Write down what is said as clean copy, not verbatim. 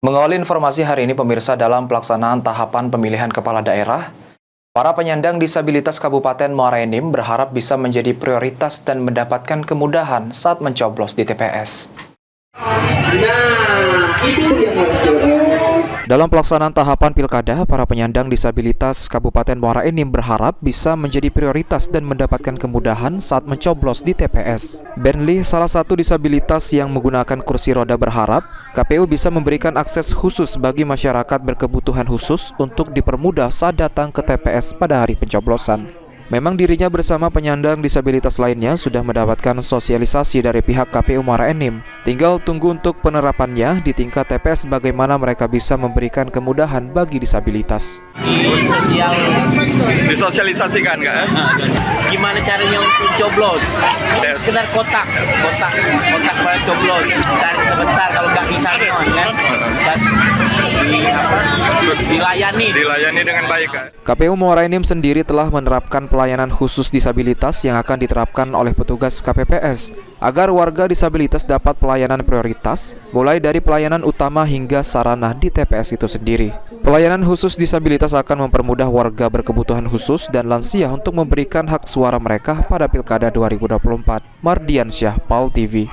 Mengawali informasi hari ini pemirsa, dalam pelaksanaan tahapan pemilihan kepala daerah, para penyandang disabilitas Kabupaten Muara Enim berharap bisa menjadi prioritas dan mendapatkan kemudahan saat mencoblos di TPS. Dalam pelaksanaan tahapan pilkada, para penyandang disabilitas Kabupaten Muara Enim berharap bisa menjadi prioritas dan mendapatkan kemudahan saat mencoblos di TPS. Benly, salah satu disabilitas yang menggunakan kursi roda, berharap KPU bisa memberikan akses khusus bagi masyarakat berkebutuhan khusus untuk dipermudah saat datang ke TPS pada hari pencoblosan. Memang dirinya bersama penyandang disabilitas lainnya sudah mendapatkan sosialisasi dari pihak KPU Muara Enim. Tinggal tunggu untuk penerapannya di tingkat TPS bagaimana mereka bisa memberikan kemudahan bagi disabilitas. Disosialisasikan nggak ya? Gimana caranya untuk coblos? Sekedar kotak pada coblos. Cari sebentar kalau nggak bisa kan? Dan dilayani dengan baik kan? KPU Muara Enim sendiri telah menerapkan pelayanan khusus disabilitas yang akan diterapkan oleh petugas KPPS agar warga disabilitas dapat pelayanan prioritas mulai dari pelayanan utama hingga sarana di TPS itu sendiri. Pelayanan khusus disabilitas akan mempermudah warga berkebutuhan khusus dan lansia untuk memberikan hak suara mereka pada Pilkada 2024. Mardiansyah, PAL TV.